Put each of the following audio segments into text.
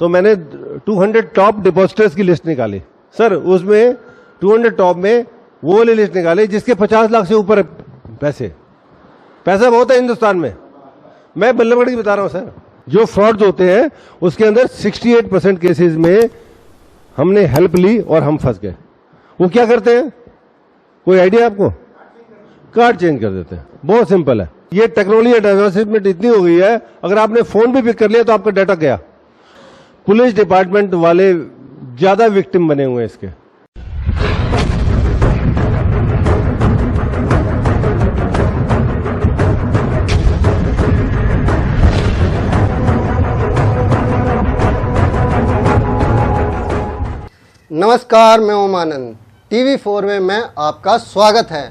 तो मैंने 200 top depositors की लिस्ट निकाली सर। उसमें 200 टॉप में वो वाली लिस्ट निकाली जिसके 50 लाख से ऊपर पैसा बहुत है हिंदुस्तान में। मैं बल्लभगढ़ की बता रहा हूं सर। जो फ्रॉड्स होते हैं उसके अंदर 68% केसेस में हमने हेल्प ली और हम फंस गए। वो क्या करते हैं, कोई आइडिया आपको? कार्ड चेंज कर देते हैं। बहुत सिंपल है। ये टेक्नोलॉजी एडवांसमेंट इतनी हो गई है, अगर आपने फोन भी पिक कर लिया तो आपका डाटा गया। पुलिस डिपार्टमेंट वाले ज्यादा विक्टिम बने हुए हैं इसके। नमस्कार, मैं ओमानंद। टीवी 4 में मैं आपका स्वागत है।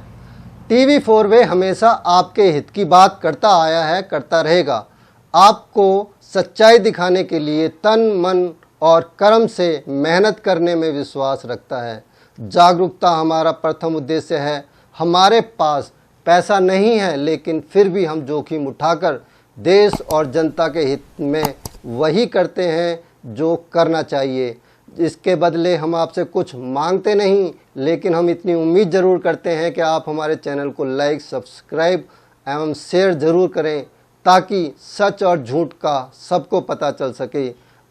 टीवी 4 वे हमेशा आपके हित की बात करता आया है, करता रहेगा। आपको सच्चाई दिखाने के लिए तन मन और कर्म से मेहनत करने में विश्वास रखता है। जागरूकता हमारा प्रथम उद्देश्य है। हमारे पास पैसा नहीं है, लेकिन फिर भी हम जोखिम उठाकर देश और जनता के हित में वही करते हैं जो करना चाहिए। इसके बदले हम आपसे कुछ मांगते नहीं, लेकिन हम इतनी उम्मीद ज़रूर करते हैं कि आप हमारे चैनल को लाइक, सब्सक्राइब एवं शेयर ज़रूर करें, ताकि सच और झूठ का सबको पता चल सके।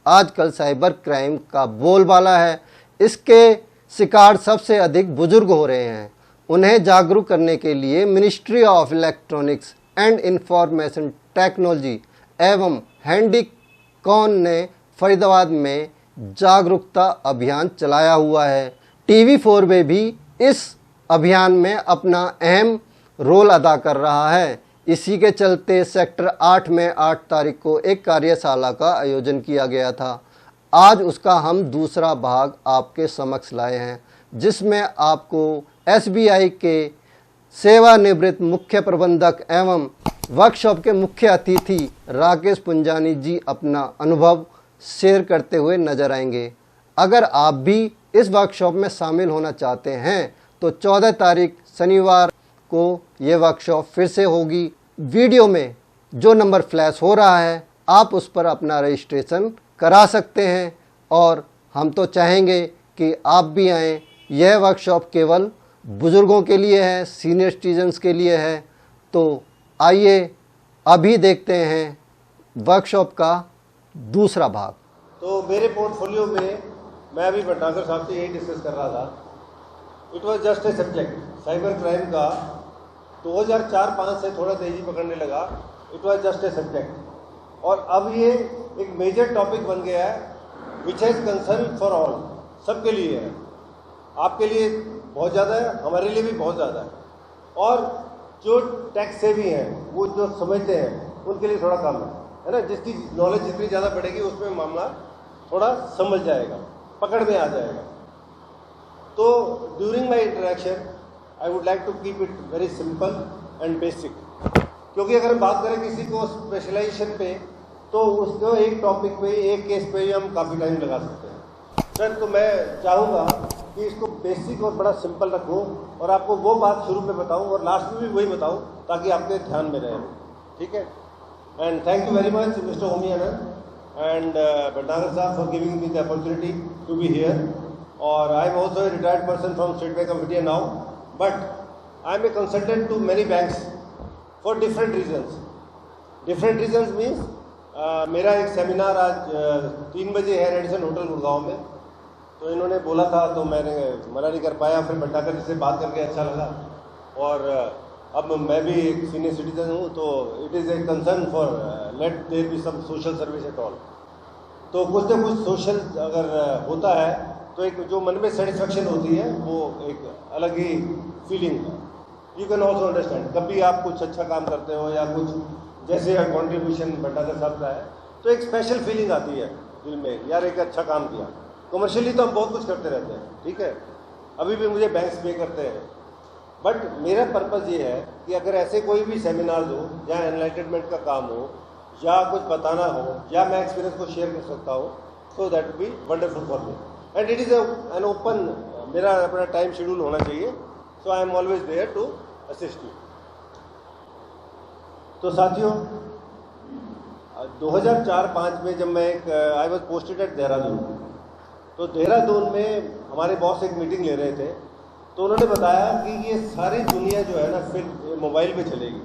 आजकल साइबर क्राइम का बोलबाला है। इसके शिकार सबसे अधिक बुजुर्ग हो रहे हैं। उन्हें जागरूक करने के लिए ministry of electronics and information technology एवं हैंडीकॉन ने फरीदाबाद में जागरूकता अभियान चलाया हुआ है। टीवी 4 वे भी इस अभियान में अपना अहम रोल अदा कर रहा है। इसी के चलते सेक्टर 8 में 8 तारीख को एक कार्यशाला का आयोजन किया गया था। आज उसका हम दूसरा भाग आपके समक्ष लाए हैं, जिसमें आपको SBI के सेवानिवृत्त मुख्य प्रबंधक एवं वर्कशॉप के मुख्य अतिथि राकेश पुंजानी जी अपना अनुभव शेयर करते हुए नजर आएंगे। अगर आप भी इस वर्कशॉप में शामिल होना चाहते हैं तो 14 तारीख शनिवार को ये वर्कशॉप फिर से होगी। वीडियो में जो नंबर फ्लैश हो रहा है, आप उस पर अपना रजिस्ट्रेशन करा सकते हैं और हम तो चाहेंगे कि आप भी आएँ। यह वर्कशॉप केवल बुज़ुर्गों के लिए है, सीनियर सिटीजन्स के लिए है। तो आइए अभी देखते हैं वर्कशॉप का दूसरा भाग। तो मेरे पोर्टफोलियो में मैं अभी भटनागर साहब से यही डिस्कस कर रहा था। It was just a subject. Cyber crime का 2004-5 से थोड़ा तेजी पकड़ने लगा। It was just a subject और अब ये एक मेजर टॉपिक बन गया है, which has concern for all. सबके लिए है, आपके लिए बहुत ज़्यादा है, हमारे लिए भी बहुत ज़्यादा है। और जो टैक्स से भी हैं, वो जो समझते हैं, उनके लिए थोड़ा कम है ना। जिसकी नॉलेज जितनी ज़्यादा बढ़ेगी उसमें मामला थोड़ा समझ जाएगा, पकड़ में आ जाएगा। तो during my interaction I would like to keep it very simple and basic, क्योंकि अगर हम बात करें किसी को स्पेशलाइजेशन पे, तो उसको एक टॉपिक पे, एक केस पे ही हम काफ़ी टाइम लगा सकते हैं सर। तो मैं चाहूँगा कि इसको बेसिक और बड़ा सिंपल रखूँ और आपको वो बात शुरू में बताऊँ और लास्ट में भी वही बताऊँ, ताकि आपके ध्यान में रहे। ठीक है? And thank you very much, Mr. Homi Anand and Bhatnagar Sahab, for giving me the opportunity to be here. Or I am also a retired person from State Bank of India now, but I am a consultant to many banks for different reasons. Different reasons means मेरा एक seminar आज 3 बजे है Radisson hotel Gurgaon में, तो इन्होंने बोला था तो मैंने मना नहीं कर पाया। फिर भटनागर जी से बात करके अच्छा लगा और अब मैं भी एक सीनियर सिटीजन हूँ, तो it is a concern for let there be some social service at all. तो कुछ ना कुछ सोशल अगर होता है तो एक जो मन में सेटिस्फेक्शन होती है, वो एक अलग ही फीलिंग है। यू कैन ऑल्सो अंडरस्टैंड, कभी आप कुछ अच्छा काम करते हो या कुछ जैसे कॉन्ट्रीब्यूशन भटनागर साहब का है, तो एक स्पेशल फीलिंग आती है दिल में, यार एक अच्छा काम किया। कमर्शियली तो हम बहुत कुछ करते रहते हैं, ठीक है, अभी भी मुझे बैंक्स पे करते हैं, बट मेरा पर्पज़ ये है कि अगर ऐसे कोई भी सेमिनार हो जहाँ एनलाइटनमेंट का काम हो या कुछ बताना हो या मैं एक्सपीरियंस को शेयर कर सकता हूँ, so that will be wonderful for me and it is an open, मेरा अपना टाइम शेड्यूल होना चाहिए, so I am always there to assist you. तो साथियों, 2004-05 में जब मैं I was posted at Dehradun, तो देहरादून में हमारे बॉस एक मीटिंग ले रहे थे, तो उन्होंने बताया कि ये सारी दुनिया जो है ना फिर मोबाइल पे चलेगी।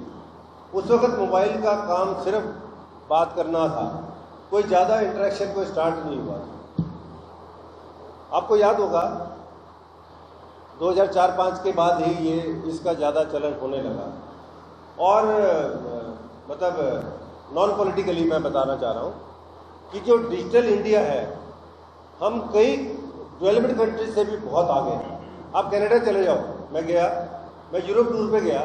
उस वक्त मोबाइल का काम सिर्फ बात करना था, कोई ज़्यादा इंटरेक्शन कोई स्टार्ट नहीं हुआ था। आपको याद होगा 2004-05 के बाद ही ये इसका ज़्यादा चलन होने लगा। और मतलब नॉन पॉलिटिकली मैं बताना चाह रहा हूँ कि जो डिजिटल इंडिया है, हम कई डेवलप्ड कंट्रीज से भी बहुत आगे हैं। आप कनाडा चले जाओ, मैं यूरोप टूर पे गया,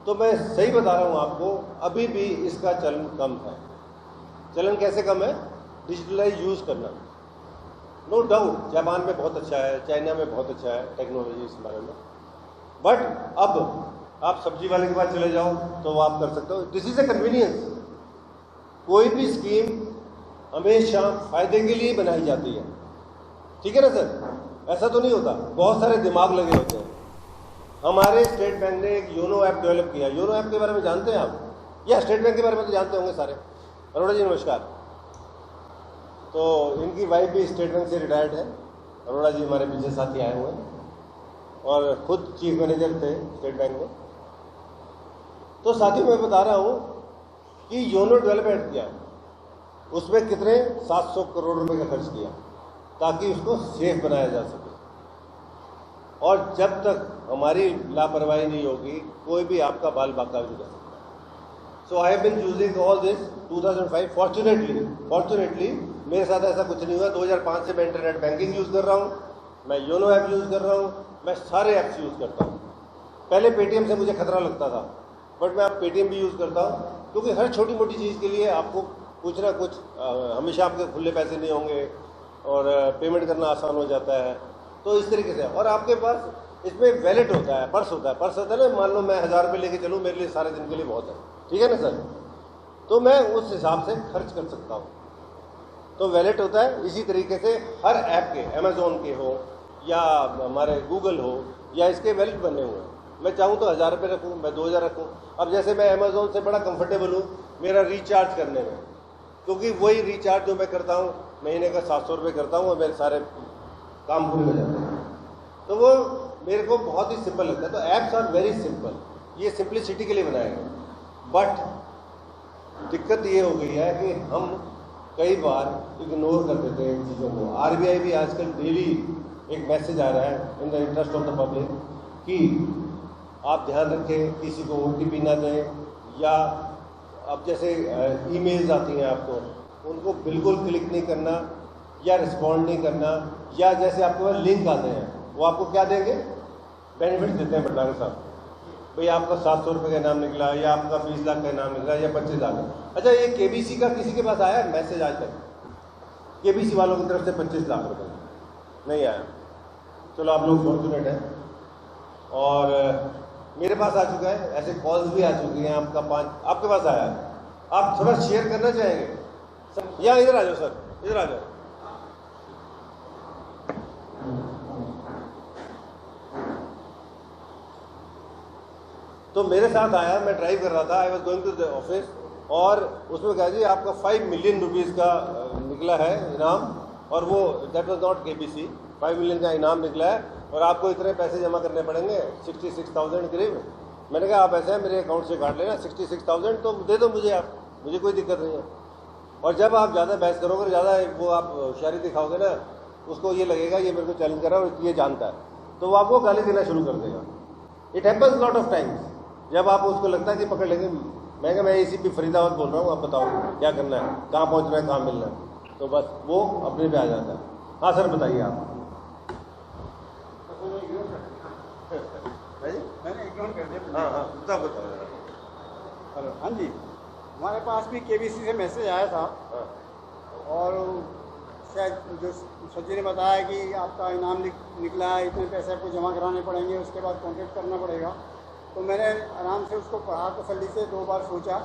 तो मैं सही बता रहा हूँ आपको, अभी भी इसका चलन कम है। चलन कैसे कम है? डिजिटलाइज यूज़ करना। नो डाउट जापान में बहुत अच्छा है, चाइना में बहुत अच्छा है टेक्नोलॉजी इस बारे में, बट अब आप सब्जी वाले के पास चले जाओ तो वो आप कर सकते हो। This is a convenience. कोई भी स्कीम हमेशा फ़ायदे के लिए बनाई जाती है, ठीक है ना सर? ऐसा तो नहीं होता, बहुत सारे दिमाग लगे होते हैं। हमारे स्टेट बैंक ने एक योनो ऐप डेवलप किया। योनो ऐप के बारे में जानते हैं आप? या स्टेट बैंक के बारे में तो जानते होंगे सारे। अरोड़ा जी नमस्कार। तो इनकी वाइफ भी स्टेट बैंक से रिटायर्ड है। अरोड़ा जी हमारे पीछे साथी आए हुए हैं और खुद चीफ मैनेजर थे स्टेट बैंक में। तो साथियों मैं बता रहा हूँ कि योनो डेवलपमेंट किया, उसमें कितने 700 करोड़ रुपए का खर्च किया ताकि उसको सेफ बनाया जा सके। और जब तक हमारी लापरवाही नहीं होगी, कोई भी आपका बाल बाका नहीं कर सकता। So I have been using all this 2005। Fortunately मेरे साथ ऐसा कुछ नहीं हुआ। 2005 से मैं इंटरनेट बैंकिंग यूज़ कर रहा हूँ, मैं योनो ऐप यूज़ कर रहा हूँ, मैं सारे ऐप्स यूज़ करता हूँ। पहले पेटीएम से मुझे खतरा लगता था, बट मैं अब पेटीएम भी यूज़ करता हूँ, क्योंकि हर छोटी मोटी चीज़ के लिए आपको कुछ ना कुछ हमेशा आपके खुले पैसे नहीं होंगे और पेमेंट करना आसान हो जाता है। तो इस तरीके से, और आपके पास इसमें वैलेट होता है, पर्स होता है ना। मान लो मैं 1000 रुपये लेके चलूँ, मेरे लिए सारे दिन के लिए बहुत है, ठीक है ना सर? तो मैं उस हिसाब से खर्च कर सकता हूँ। तो वैलेट होता है। इसी तरीके से हर ऐप के, अमेज़ॉन के हो या हमारे गूगल हो, या इसके वैलेट बने हुए हैं। मैं चाहूँ तो 1000 रुपये रखूँ, मैं 2000 रखूँ। अब जैसे मैं अमेज़ॉन से बड़ा कंफर्टेबल हूँ मेरा रिचार्ज करने में, क्योंकि वही रिचार्ज जो मैं करता हूँ महीने का 700 रुपये करता हूँ और मेरे सारे काम पूरे हो जाते हैं। तो वो मेरे को बहुत ही सिंपल लगता है। तो ऐप्स आर वेरी सिंपल, ये सिंप्लिसिटी के लिए बनाए गए। बट दिक्कत ये हो गई है कि हम कई बार इग्नोर कर देते हैं इन चीज़ों को। आरबीआई भी आजकल डेली एक मैसेज आ रहा है in the interest of the public कि आप ध्यान रखें, किसी को ओटीपी ना दें, या अब जैसे ईमेल्स आती हैं आपको, उनको बिल्कुल क्लिक नहीं करना या रिस्पॉन्ड नहीं करना, या जैसे आपके पास लिंक आते हैं वो आपको क्या देंगे? बेनिफिट देते हैं भंडारी साहब, भाई आपका 700 रुपये का इनाम निकला, या आपका 20 लाख का इनाम निकला, या 25 लाख। अच्छा, ये केबीसी का किसी के पास आया है मैसेज आज तक? केबीसी वालों की तरफ से 25 लाख रुपये नहीं आया। चलो आप लोग फॉर्चुनेट हैं। और मेरे पास आ चुका है, ऐसे कॉल्स भी आ चुकी हैं। आपका 5 आपके पास आया है, आप थोड़ा शेयर करना चाहेंगे? या इधर आ जाओ सर, इधर आ जाओ। तो मेरे साथ आया, मैं ड्राइव कर रहा था, I was going to the office, और उसमें कहा जी आपका 5 मिलियन रुपीज़ का निकला है इनाम, और वो that was not KBC, 5 million का इनाम निकला है और आपको इतने पैसे जमा करने पड़ेंगे, 66,000 करीब। मैंने कहा आप ऐसे हैं, मेरे अकाउंट से काट लेना 66,000, तो दे दो मुझे, आप, मुझे कोई दिक्कत नहीं है। और जब आप ज़्यादा बहस करोगे, ज़्यादा वो आप होशियारी दिखाओगे ना, उसको ये लगेगा ये मेरे को चैलेंज कर रहा है और ये जानता है, तो वो आपको गाली देना शुरू कर देगा। It happens lot of times. जब आप उसको लगता है कि पकड़ लेंगे, मैं एसीपी फरीदाबाद बोल रहा हूँ, आप बताओ क्या करना है, कहाँ पहुँचना है, कहाँ मिलना है, तो बस वो अपने पे आ जाता है। हाँ सर बताइए आप। मैंने इग्नोर कर दिया। हाँ तब बताओ। हेलो, हाँ जी, हमारे पास भी केबीसी से मैसेज आया था, और शायद जो सर जी ने बताया कि आपका इनाम निकला है, इतने पैसे आपको जमा कराने पड़ेंगे, उसके बाद कॉन्टेक्ट करना पड़ेगा। तो मैंने आराम से उसको पढ़ा, तसल्ली से 2 बार सोचा,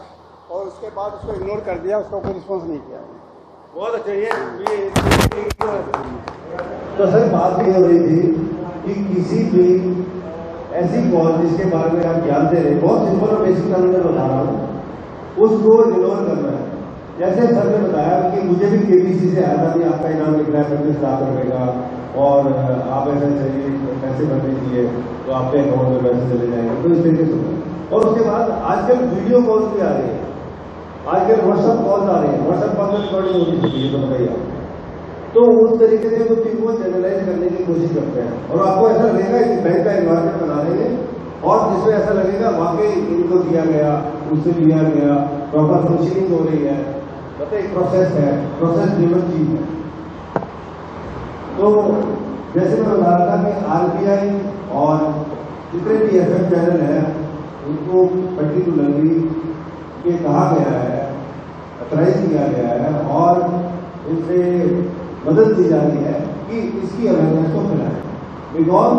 और उसके बाद उसको इग्नोर कर दिया, उसको कोई रिस्पॉन्स नहीं किया। बहुत अच्छा। ये तो सर बात ये हो रही थी कि किसी भी ऐसी कॉल जिसके बारे में आप जानते रहे, बहुत सिंपल और बेसिक मैं बता रहा हूँ, उसको इग्नोर करना है। जैसे सर ने बताया कि मुझे भी केबीसी से आया था कि आपका इनाम निकला है 25,00,000 रुपए का और आप ऐसे चाहिए पैसे भर दीजिए तो आपके अकाउंट में पैसे चले जाएंगे, तो इस तरीके से। और उसके बाद आजकल वीडियो कॉल्स भी आ रही है, आजकल व्हाट्सअप कॉल्स आ रही है, व्हाट्सअप कॉल में रिकॉर्डिंग होती है, तो बताइए आप। तो उस तरीके से वो चीज को चैनलाइज करने की कोशिश करते हैं और आपको ऐसा लगेगा कि बैंक का एनवायरमेंट बना देंगे और जिसमें ऐसा लगेगा वाकई इनको दिया गया, उससे लिया गया, प्रॉपर फंक्शनिंग हो रही है, मतलब एक प्रोसेस है, प्रोसेस ड्रिवन चीज है। तो जैसे मैं बता रहा था कि आरबीआई और जितने भी एफएम चैनल है उनको पर्टिकुलरली ये कहा गया है, अथराइज किया गया है और इनसे मदद दी जा रही है कि इसकी अवेयरनेस को फैलाएं। बिकॉज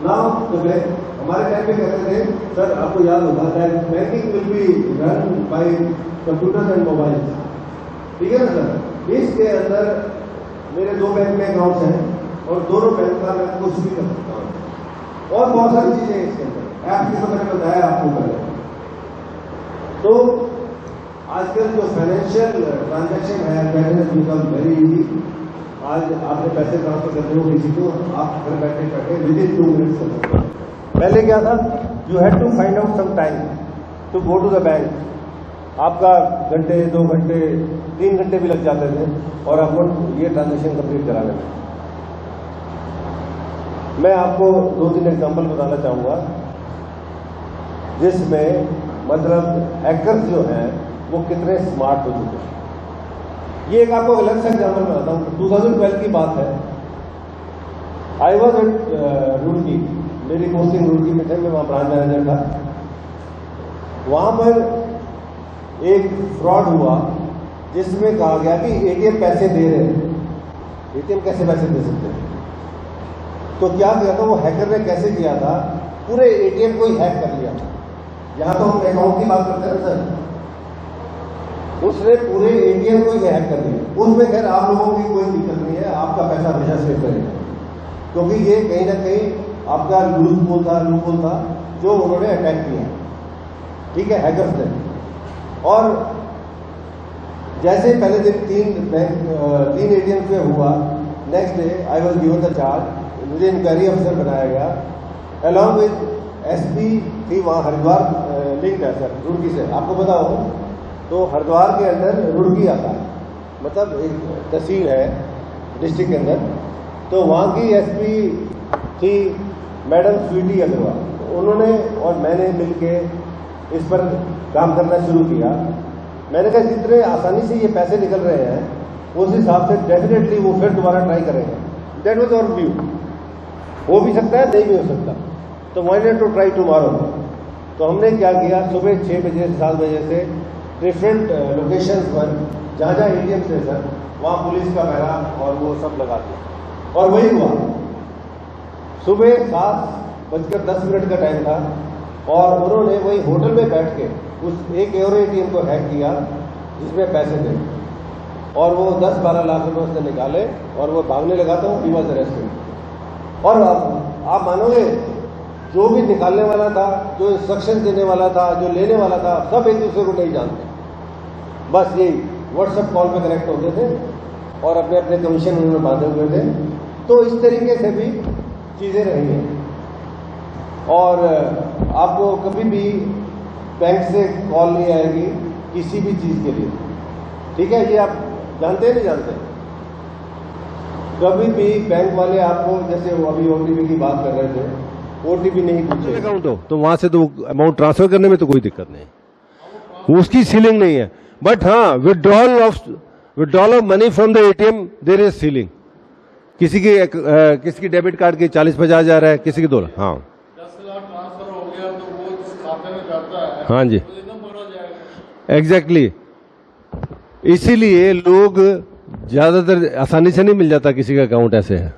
नाउ हमारे टाइम पे कहते थे, सर आपको याद होगा that banking will be run by computer and mobile, ठीक है ना सर। इसके अंदर मेरे 2 बैंक में अकाउंट्स हैं और दोनों बैंक का मैं कुछ भी कर सकता हूँ और बहुत सारी चीजें इसके अंदर ऐप की, तो मैंने बताया आपको पहले। तो आजकल जो फाइनेंशियल ट्रांजैक्शन है that has become very easy. आज आपने पैसे ट्रांसफर करते हो किसी को, आप घर बैठे बैठे विदिन 2 मिनट्स कर सकते हो। पहले क्या था, you had to find out some time to go to the bank. आपका घंटे, 2 घंटे, 3 घंटे भी लग जाते थे और आपको ये ट्रांजेक्शन कंप्लीट कराने में। मैं आपको 2-3 एग्जाम्पल बताना चाहूंगा जिसमें मतलब हैकर्स जो हैं वो कितने स्मार्ट हो चुके हैं। ये एक आपको अलग सा एग्जाम्पल बताता हूँ। 2012 की बात है। आई वॉज एट रुड़की, मेरी पोस्टिंग रुड़की में थे, मैं वहाँ ब्रांच मैनेजर था। वहाँ पर एक फ्रॉड हुआ जिसमें कहा गया कि एटीएम पैसे दे रहे हैं। एटीएम कैसे पैसे दे सकते हैं? तो क्या किया था वो हैकर ने, कैसे किया था, पूरे एटीएम को ही हैक कर लिया। यहाँ तो हम अकाउंट की बात करते हैं ना सर, उसने पूरे एटीएम को ही हैक कर दिया। उसमें खैर आप लोगों की कोई दिक्कत नहीं है, आपका पैसा हमेशा सेव करेगा, क्योंकि ये कहीं ना कहीं आपका लूज होल था जो उन्होंने अटैक किया, ठीक है, हैकर्स ने। और जैसे पहले दिन 3 एटीएम पे हुआ, next day I was given the charge, मुझे इंक्वायरी अफसर बनाया गया अलॉन्ग विद एसपी थी। वहाँ हरिद्वार लिंक है सर रुड़की से, आपको पता हो तो हरिद्वार के अंदर रुड़की आता है, मतलब एक तहसील है डिस्ट्रिक्ट के अंदर। तो वहाँ की एसपी थी मैडम स्वीटी अग्रवाल, तो उन्होंने और मैंने मिलके इस पर काम करना शुरू किया। मैंने कहा जितने आसानी से ये पैसे निकल रहे हैं उस हिसाब से डेफिनेटली वो फिर दोबारा ट्राई करेंगे। That was our view. हो भी सकता है, नहीं भी हो सकता, तो why not to try tomorrow. तो हमने क्या किया, सुबह 6 बजे से 7 बजे से डिफरेंट लोकेशंस पर जहाँ जहाँ एटीएम से सर वहाँ पुलिस का पहरा और वो सब लगा दिया। और वही हुआ, सुबह 7:10 का टाइम था और उन्होंने वही होटल में बैठ के उस एक और एटीएम को हैक किया जिसमें पैसे थे और वो 10-12 लाख रुपए उसने निकाले और वो भागने लगा तो ही वॉज अरेस्टेड। और आप मानोगे, जो भी निकालने वाला था, जो इंस्ट्रक्शन देने वाला था, जो लेने वाला था, सब एक दूसरे को नहीं जानते, बस यही व्हाट्सएप कॉल पे कनेक्ट होते थे और अपने अपने कमीशन उन्होंने बांधे हुए थे। तो इस तरीके से भी चीजें रही हैं। और आपको कभी भी बैंक से कॉल नहीं आएगी किसी भी चीज के लिए, ठीक है, ये आप जानते हैं नहीं जानते? कभी भी बैंक वाले आपको, जैसे वो अभी ओटीपी की बात कर रहे थे, ओटीपी नहीं पूछे, अकाउंट हो तो वहां से तो अमाउंट ट्रांसफर करने में तो कोई दिक्कत नहीं, उसकी सीलिंग नहीं है। बट हाँ, withdrawal of money from the ATM there is ceiling. किसी की डेबिट कार्ड की 40-50 जा रहा है, किसी की 2 लाख, हाँ 10 लाख ट्रांसफर हो गया तो वो खाते में जाता है, हाँ जी, तो एकदम भरा जाएगा। एग्जैक्टली। इसीलिए लोग ज्यादातर आसानी से नहीं मिल जाता किसी का अकाउंट ऐसे है,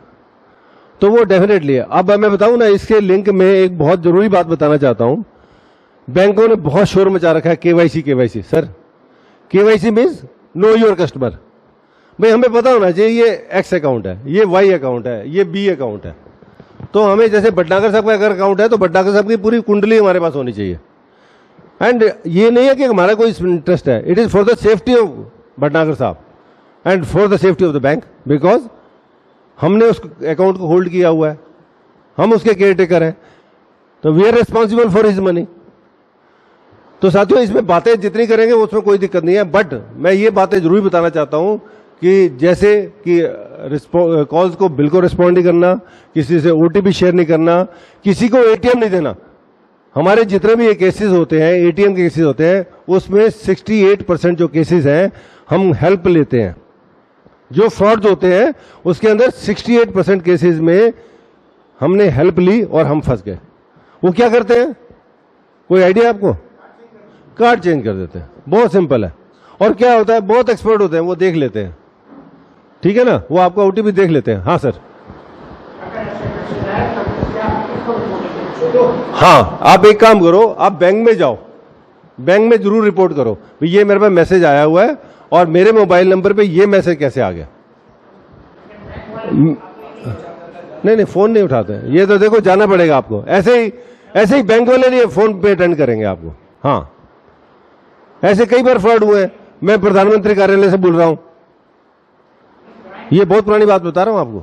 तो वो डेफिनेटली है। अब मैं बताऊं ना, इसके लिंक में एक बहुत जरूरी बात बताना चाहता हूं। बैंकों ने बहुत शोर मचा रखा है KYC. Sir, KYC means know your customer. भाई हमें पता होना चाहिए ये एक्स अकाउंट है, ये वाई अकाउंट है, ये बी अकाउंट है। तो हमें जैसे भटनागर साहब का अगर अकाउंट है तो भटनागर साहब की पूरी कुंडली हमारे पास होनी चाहिए। एंड ये नहीं है कि हमारा कोई इंटरेस्ट है, it is for the safety of Bhatnagar साहब, and for the safety of the bank, because हमने उस अकाउंट को होल्ड किया हुआ है, हम उसके केयर टेकर हैं, तो we are responsible for his money. तो साथियों, इसमें बातें जितनी करेंगे उसमें कोई दिक्कत नहीं है, बट मैं ये बातें जरूर बताना चाहता हूं कि जैसे कि कॉल्स को बिल्कुल रिस्पॉन्ड नहीं करना, किसी से ओटीपी शेयर नहीं करना, किसी को एटीएम नहीं देना। हमारे जितने भी ये केसेस होते हैं, एटीएम के केसेस होते हैं, उसमें 68% जो केसेस हैं हम हेल्प लेते हैं। जो फ्रॉड्स होते हैं उसके अंदर 68% केसेस में हमने हेल्प ली और हम फंस गए। वो क्या करते हैं, कोई आइडिया आपको? कार्ड चेंज कर देते हैं, बहुत सिंपल है। और क्या होता है, बहुत एक्सपर्ट होते हैं, वो देख लेते हैं, ठीक है ना, वो आपका ओटीपी देख लेते हैं। हाँ सर, हाँ आप एक काम करो, आप बैंक में जाओ, बैंक में जरूर रिपोर्ट करो, ये मेरे पास मैसेज आया हुआ है और मेरे मोबाइल नंबर पे ये मैसेज कैसे आ गया। नहीं, फोन नहीं उठाते, ये तो देखो जाना पड़ेगा आपको। ऐसे ही बैंक वाले नहीं फोन पे अटेंड करेंगे आपको। हाँ, ऐसे कई बार फ्रॉड हुए हैं। मैं प्रधानमंत्री कार्यालय से बोल रहा हूं, ये बहुत पुरानी बात बता रहा हूं आपको।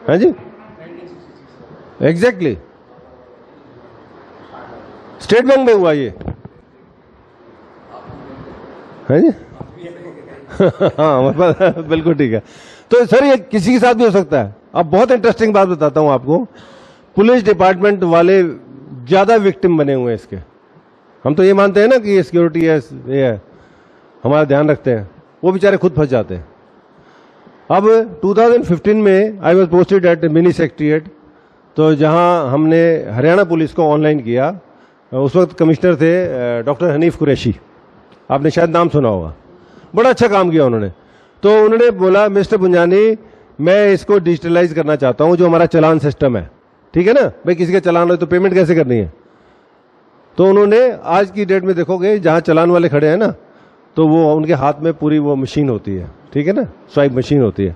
हाँ जी, एग्जैक्टली, स्टेट बैंक में हुआ ये। है जी हाँ बिल्कुल ठीक है। तो सर ये किसी के साथ भी हो सकता है। अब बहुत इंटरेस्टिंग बात बताता हूं आपको, पुलिस डिपार्टमेंट वाले ज्यादा विक्टिम बने हुए हैं इसके। हम तो ये मानते हैं ना कि ये सिक्योरिटी है, ये है, हमारा ध्यान रखते हैं, वो बेचारे खुद फंस जाते हैं। अब 2015 में आई was posted eight mini secretariat, तो जहां हमने हरियाणा पुलिस को ऑनलाइन किया। उस वक्त कमिश्नर थे डॉक्टर हनीफ कुरैशी, आपने शायद नाम सुना होगा। बड़ा अच्छा काम किया उन्होंने। तो उन्होंने बोला, मिस्टर पुंजानी मैं इसको डिजिटलाइज करना चाहता हूं, जो हमारा चालान सिस्टम है, ठीक है ना भाई, किसी का चालान हो तो पेमेंट कैसे करनी है। तो उन्होंने आज की डेट में देखोगे जहां चालान वाले खड़े हैं ना, तो वो उनके हाथ में पूरी वो मशीन होती है, ठीक है ना, स्वाइप मशीन होती है।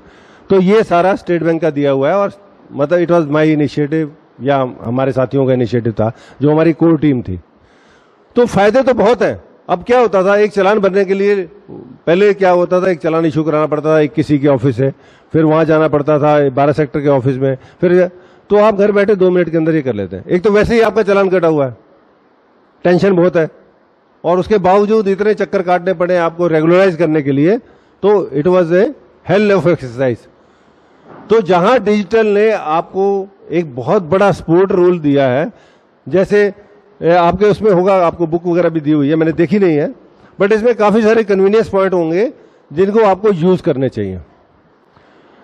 तो ये सारा स्टेट बैंक का दिया हुआ है, और मतलब इट वॉज माई इनिशिएटिव, या हमारे साथियों का इनिशिएटिव था, जो हमारी कोर टीम थी। तो फायदे तो बहुत हैं। अब क्या होता था, एक चालान भरने के लिए पहले क्या होता था, एक चालान इशू कराना पड़ता था एक किसी के ऑफिस से, फिर वहां जाना पड़ता था 12 सेक्टर के ऑफिस में, फिर तो आप घर बैठे 2 मिनट के अंदर ही कर लेते हैं। एक तो वैसे ही आपका चालान कटा हुआ है, टेंशन बहुत है, और उसके बावजूद इतने चक्कर काटने पड़े आपको रेगुलराइज करने के लिए, तो it was a hell of exercise. तो जहां डिजिटल ने आपको एक बहुत बड़ा सपोर्ट रोल दिया है, जैसे आपके उसमें होगा, आपको बुक वगैरह भी दी हुई है, मैंने देखी नहीं है, बट इसमें काफी सारे कन्वीनियंस पॉइंट होंगे जिनको आपको यूज करने चाहिए।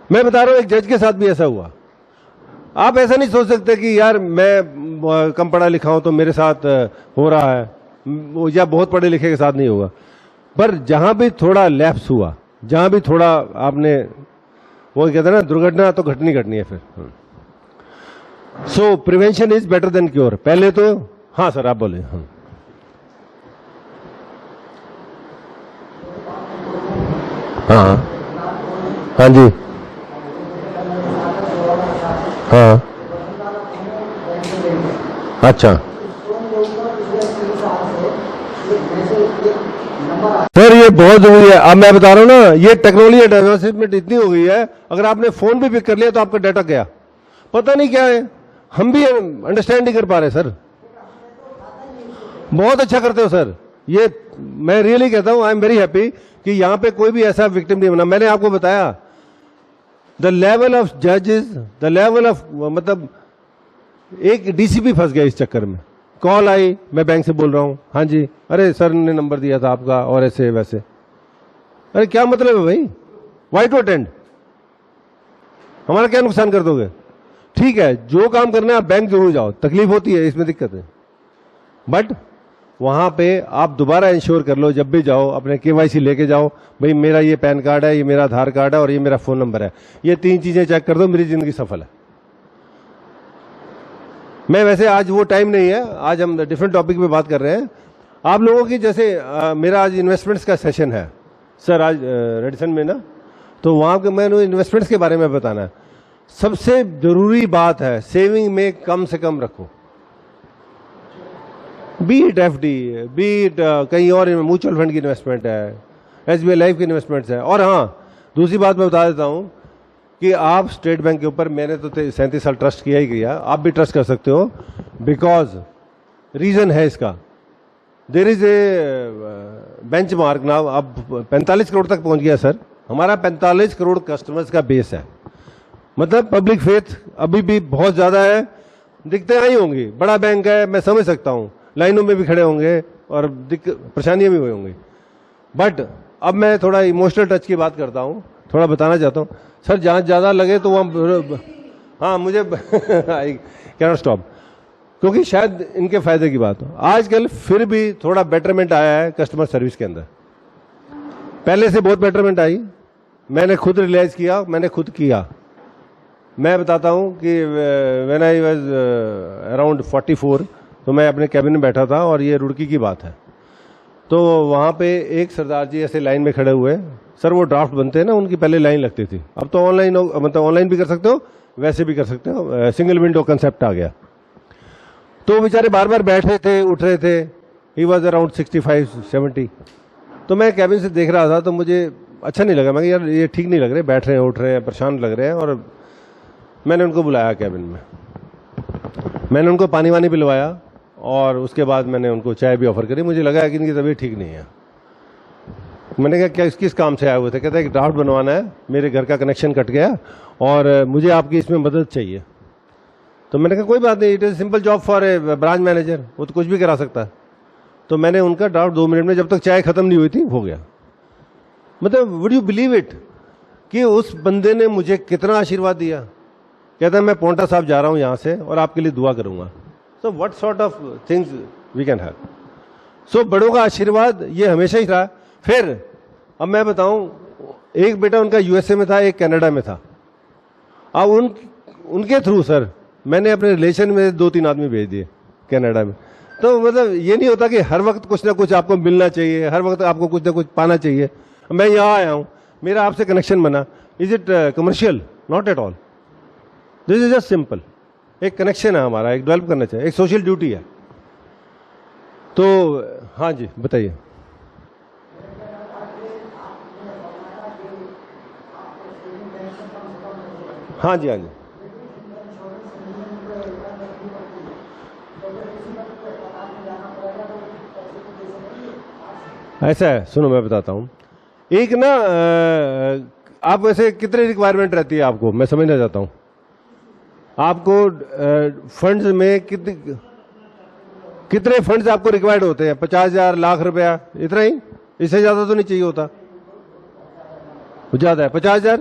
मैं बता रहा हूं, एक जज के साथ भी ऐसा हुआ। आप ऐसा नहीं सोच सकते कि यार मैं कम पढ़ा लिखा हूं तो मेरे साथ हो रहा है, या बहुत पढ़े लिखे के साथ नहीं होगा। पर जहां भी थोड़ा लैप्स हुआ, जहां भी थोड़ा आपने, वो कहते हैं ना, दुर्घटना तो घटनी है फिर। सो prevention is better than cure. पहले तो, हाँ सर आप बोले। हाँ हाँ जी, हाँ अच्छा सर, ये बहुत जरूरी है। अब मैं बता रहा हूं ना, ये टेक्नोलॉजी एडवांसमेंट इतनी हो गई है, अगर आपने फोन भी पिक कर लिया तो आपका डाटा गया, पता नहीं क्या है। हम भी अंडरस्टैंड नहीं कर पा रहे सर। बहुत अच्छा करते हो सर, ये मैं रियली कहता हूं, आई एम वेरी हैप्पी कि यहां पे कोई भी ऐसा विक्टिम नहीं बना। मैंने आपको बताया द लेवल ऑफ जजेस, द लेवल ऑफ, मतलब एक डीसीपी फंस गया इस चक्कर में। कॉल आई, मैं बैंक से बोल रहा हूं, हाँ जी, अरे सर ने नंबर दिया था आपका और ऐसे वैसे। अरे क्या मतलब है भाई, वाई टू अटेंड, हमारा क्या नुकसान कर दोगे। ठीक है, जो काम करना है आप बैंक जरूर जाओ, तकलीफ होती है, इसमें दिक्कत है, बट वहां पे आप दोबारा इंश्योर कर लो, जब भी जाओ अपने केवाईसी लेके जाओ, भाई मेरा ये पैन कार्ड है, ये मेरा आधार कार्ड है और ये मेरा फोन नंबर है, ये 3 चीजें चेक कर दो, मेरी जिंदगी सफल है। मैं वैसे आज वो टाइम नहीं है, आज हम डिफरेंट टॉपिक पे बात कर रहे हैं आप लोगों की। जैसे मेरा आज इन्वेस्टमेंट्स का सेशन है सर, आज रेडिसन में ना, तो वहां के मैंने इन्वेस्टमेंट्स के बारे में बताना है। सबसे जरूरी बात है, सेविंग में कम से कम रखो, B it FD, B it कहीं और म्यूचुअल फंड की इन्वेस्टमेंट है, SBI लाइफ के इन्वेस्टमेंट्स हैं। और हाँ, दूसरी बात मैं बता देता हूँ कि आप स्टेट बैंक के ऊपर, मैंने तो 37 साल ट्रस्ट किया ही किया, आप भी ट्रस्ट कर सकते हो, बिकॉज रीज़न है इसका। There is a benchmark now, अब 45 करोड़ तक पहुंच गया सर, हमारा 45 करोड़ कस्टमर्स का बेस है, मतलब पब्लिक फेथ अभी भी बहुत ज़्यादा है। दिक्कतें आई होंगी, बड़ा बैंक है, मैं समझ सकता हूँ, लाइनों में भी खड़े होंगे और परेशानियाँ भी हुई होंगी, बट अब मैं थोड़ा इमोशनल टच की बात करता हूँ, थोड़ा बताना चाहता हूँ सर। जहाँ ज़्यादा लगे तो वहाँ, हाँ मुझे आई कैन नॉट स्टॉप, क्योंकि शायद इनके फायदे की बात हो। आजकल फिर भी थोड़ा बेटरमेंट आया है कस्टमर सर्विस के अंदर, पहले से बहुत बेटरमेंट आई, मैंने खुद रियलाइज किया, मैंने खुद किया। मैं बताता हूँ कि व्हेन आई वाज अराउंड 44, तो मैं अपने कैबिन में बैठा था और ये रुड़की की बात है, तो वहाँ पे एक सरदार जी ऐसे लाइन में खड़े हुए, सर वो ड्राफ्ट बनते हैं ना, उनकी पहले लाइन लगती थी, अब तो ऑनलाइन, मतलब ऑनलाइन भी कर सकते हो, वैसे भी कर सकते हो, सिंगल विंडो कंसेप्ट आ गया। तो बेचारे बार बार बैठ रहे थे, उठ रहे थे, ही वॉज अराउंड 65-70। तो मैं कैबिन से देख रहा था, तो मुझे अच्छा नहीं लगा, मैं यार ये ठीक नहीं लग रहे, बैठ रहे हैं, उठ रहे हैं, परेशान लग रहे हैं। और मैंने उनको बुलाया कैबिन में, मैंने उनको पानी वानी पिलवाया और उसके बाद मैंने उनको चाय भी ऑफर करी। मुझे लगा कि इनकी तबीयत ठीक नहीं है। मैंने कहा क्या किस काम से आए हुए थे? कहते हैं कि ड्राफ्ट बनवाना है, मेरे घर का कनेक्शन कट गया और मुझे आपकी इसमें मदद चाहिए। तो मैंने कहा कोई बात नहीं, it is simple job for a branch manager, वो तो कुछ भी करा सकता है। तो मैंने उनका ड्राफ्ट 2 मिनट में, जब तक चाय खत्म नहीं हुई थी, हो गया। मतलब वुड यू बिलीव इट कि उस बंदे ने मुझे कितना आशीर्वाद दिया। कहता है मैं पौंटा साहब जा रहा हूं यहां से और आपके लिए दुआ करूंगा। So what sort of things we can have. So बड़ों का आशीर्वाद ये हमेशा ही रहा। फिर अब मैं बताऊं, एक बेटा उनका यूएसए में था, एक कनाडा में था। अब उनके थ्रू सर मैंने अपने रिलेशन में 2-3 आदमी भेज दिए कनाडा में। तो मतलब ये नहीं होता कि हर वक्त कुछ ना कुछ आपको मिलना चाहिए, हर वक्त आपको कुछ ना कुछ पाना चाहिए। मैं यहाँ आया हूँ, मेरा आपसे कनेक्शन बना, is it commercial? Not at all, this is just simple. एक कनेक्शन है हमारा, एक डेवलप करना चाहिए, एक सोशल ड्यूटी है। तो हाँ जी बताइए। हाँ जी, हाँ जी, ऐसा है। सुनो मैं बताता हूँ, एक ना आप वैसे कितने रिक्वायरमेंट रहती है आपको, मैं समझना चाहता हूँ। आपको फंड्स में कितने फंड्स आपको रिक्वायर्ड होते हैं? 50,000, लाख रुपया, इतना ही? इससे ज्यादा तो नहीं चाहिए होता? ज्यादा है 50,000?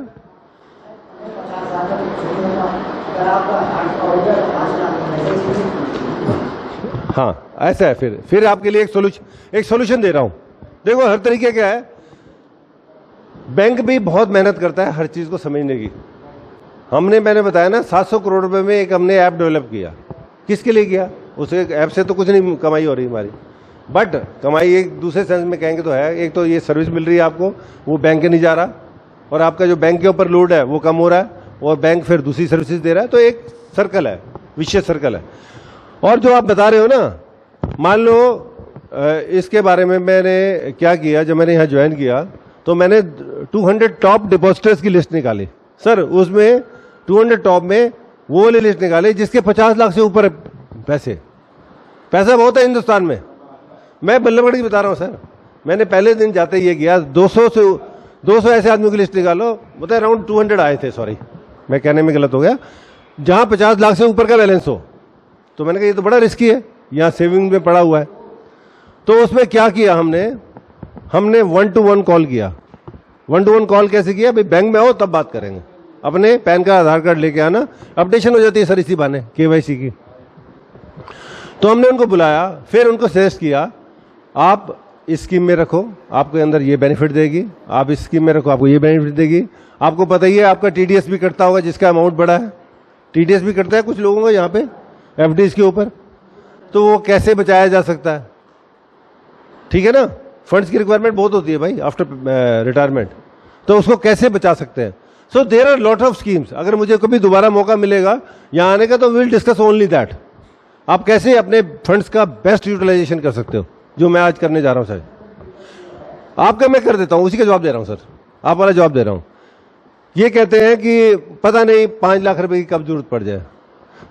हाँ ऐसा है। फिर आपके लिए एक सोल्यूशन दे रहा हूं। देखो हर तरीके क्या है, बैंक भी बहुत मेहनत करता है हर चीज को समझने की। मैंने बताया ना 700 करोड़ रुपए में एक हमने ऐप डेवलप किया। किसके लिए किया? उस ऐप से तो कुछ नहीं कमाई हो रही हमारी, बट कमाई एक दूसरे सेंस में कहेंगे तो है। एक तो ये सर्विस मिल रही है आपको, वो बैंक के नहीं जा रहा, और आपका जो बैंक के ऊपर लोड है वो कम हो रहा है, और बैंक फिर दूसरी सर्विसेज दे रहा है। तो एक सर्कल है, विशेष सर्कल है। और जो आप बता रहे हो ना, मान लो इसके बारे में मैंने क्या किया, जब मैंने यहाँ ज्वाइन किया तो मैंने 200 टॉप डिपॉजिटर्स की लिस्ट निकाली सर। उसमें 200 टॉप में वो वाली लिस्ट निकाली जिसके 50 लाख से ऊपर पैसा बहुत है हिंदुस्तान में। मैं बल्लभगढ़ की बता रहा हूँ सर, मैंने पहले दिन जाते ये किया, 200 ऐसे आदमियों की लिस्ट निकालो, मतलब अराउंड 200 आए थे, सॉरी मैं कहने में गलत हो गया, जहां 50 लाख से ऊपर का बैलेंस हो। तो मैंने कहा ये तो बड़ा रिस्की है, यहाँ सेविंग में पड़ा हुआ है। तो उसमें क्या किया हमने 1-to-1 कॉल किया। 1-to-1 कॉल कैसे किया? भाई बैंक में आओ तब बात करेंगे, अपने पैन कार्ड आधार कार्ड लेके आना, अपडेशन हो जाती है सर इसी बहाने KYC की। तो हमने उनको बुलाया, फिर उनको सजेस्ट किया आप इस स्कीम में रखो, आपके अंदर ये बेनिफिट देगी, आप इस स्कीम में रखो, आपको ये बेनिफिट देगी। आपको पता ही है आपका TDS भी कटता होगा, जिसका अमाउंट बड़ा है, TDS भी कटता है कुछ लोगों का यहाँ पे FDs के ऊपर। तो वो कैसे बचाया जा सकता है? ठीक है ना, फंड्स की रिक्वायरमेंट बहुत होती है भाई आफ्टर रिटायरमेंट, तो उसको कैसे बचा सकते हैं? So there are lot of schemes. अगर मुझे कभी दोबारा मौका मिलेगा यहाँ आने का तो विल डिस्कस ओनली दैट, आप कैसे अपने फंड्स का बेस्ट यूटिलाइजेशन कर सकते हो, जो मैं आज करने जा रहा हूँ सर। आपका मैं कर देता हूं, उसी का जवाब दे रहा हूं सर, आप वाला जवाब दे रहा हूं। ये कहते हैं कि पता नहीं 5 लाख रुपए की कब जरूरत पड़ जाए।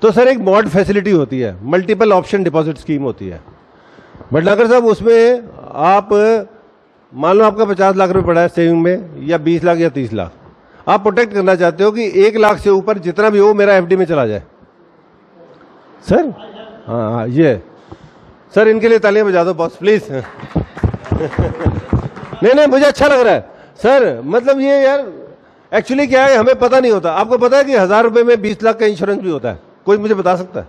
तो सर एक मॉड फैसिलिटी होती है, मल्टीपल ऑप्शन डिपॉजिट स्कीम होती है भटनागर साहब। उसमें आप मान लो आपका 50 लाख रुपए पड़ा है सेविंग में, या 20 लाख या 30 लाख, आप प्रोटेक्ट करना चाहते हो कि 1 लाख से ऊपर जितना भी हो मेरा एफडी में चला जाए सर। हाँ ये सर, इनके लिए तालियां बजा दो बॉस प्लीज। नहीं मुझे अच्छा लग रहा है सर, मतलब ये यार एक्चुअली क्या है, हमें पता नहीं होता। आपको पता है कि 1000 रुपए में 20 लाख का इंश्योरेंस भी होता है? कोई मुझे बता सकता है?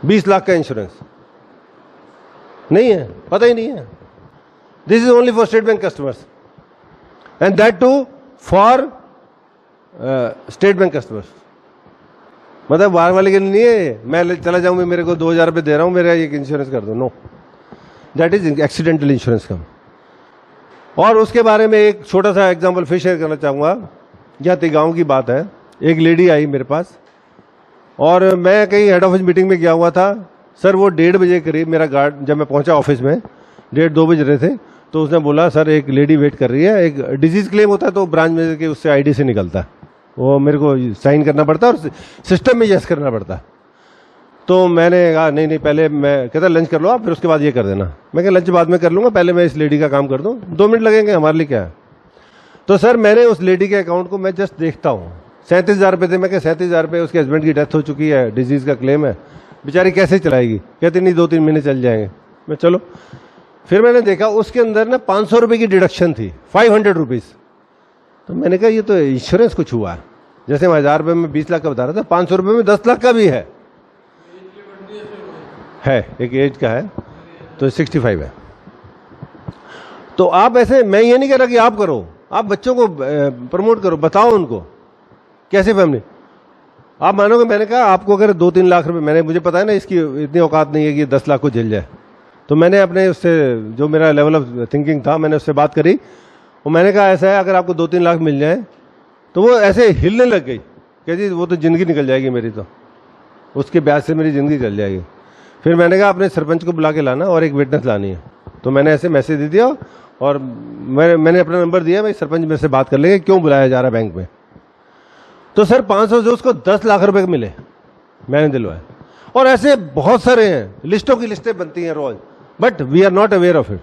20 लाख का इंश्योरेंस नहीं है, पता ही नहीं है। This is only for State Bank customers and that too for State Bank customers. मतलब बाहर वाले के लिए नहीं है, मैं चला जाऊं मेरे को 2000 रुपए दे रहा हूं, मेरा एक इंश्योरेंस कर दो। No, that is accidental insurance का। और उसके बारे में एक छोटा सा एग्जांपल फिर शेयर करना चाहूँगा। यहाँ गाँव की बात है, एक लेडी आई मेरे पास और मैं कहीं हेड ऑफिस मीटिंग में गया हुआ था सर। वो 1:30 बजे करीब मेरा गार्ड, जब मैं पहुंचा ऑफिस में 1:30-2 बज रहे थे, तो उसने बोला सर एक लेडी वेट कर रही है। एक डिजीज क्लेम होता है तो ब्रांच मैनेजर के उससे आईडी से निकलता है, वो मेरे को साइन करना पड़ता है और सिस्टम में यस करना पड़ता है। तो मैंने कहा नहीं पहले, मैं कहता लंच कर लो आप, फिर उसके बाद ये कर देना। मैं कहा लंच बाद में कर लूंगा, पहले मैं इस लेडी का काम कर दूं, 2 मिनट लगेंगे, हमारे लिए क्या है। तो सर मैंने उस लेडी के अकाउंट को मैं जस्ट देखता हूँ, 37,000 रुपये थे। मैं कहा 37,000 रुपये, उसके हस्बैंड की डेथ हो चुकी है, डिजीज का क्लेम है, बेचारी कैसे चलाएगी? कहती नहीं 2-3 महीने चल जाएंगे। मैं चलो, फिर मैंने देखा उसके अंदर ना 500 रुपये की डिडक्शन थी, 500 रुपीज़। तो मैंने कहा ये तो इंश्योरेंस कुछ हुआ है, जैसे मैं 1000 रुपये में 20 लाख का बता रहा था, 500 रुपये में 10 लाख का भी है, एक एज का है, तो 65 है। तो आप ऐसे, मैं ये नहीं कह रहा कि आप करो, आप बच्चों को प्रमोट करो, बताओ उनको कैसे फैमिली। आप मानोगे, मैंने कहा आपको अगर 2-3 लाख रुपए, मुझे पता है ना इसकी इतनी औकात नहीं है कि 10 लाख को झेल जाए, तो मैंने अपने उससे, जो मेरा लेवल ऑफ थिंकिंग था, मैंने उससे बात करी और मैंने कहा ऐसा है, अगर आपको 2-3 लाख मिल जाए, तो वो ऐसे हिलने लग गई, कहती वो तो जिंदगी निकल जाएगी मेरी, तो उसके ब्याज से मेरी जिंदगी चल जाएगी। फिर मैंने कहा अपने सरपंच को बुला के लाना और एक विटनेस लानी है। तो मैंने ऐसे मैसेज दे दिया और मैंने अपना नंबर दिया, भाई सरपंच मेरे से बात कर लेंगे, क्यों बुलाया जा रहा है बैंक में। तो सर 500 से उसको 10 लाख रुपए मिले, मैंने दिलवाए। और ऐसे बहुत सारे हैं, लिस्टों की लिस्टें बनती हैं रोज, but we are not aware of it.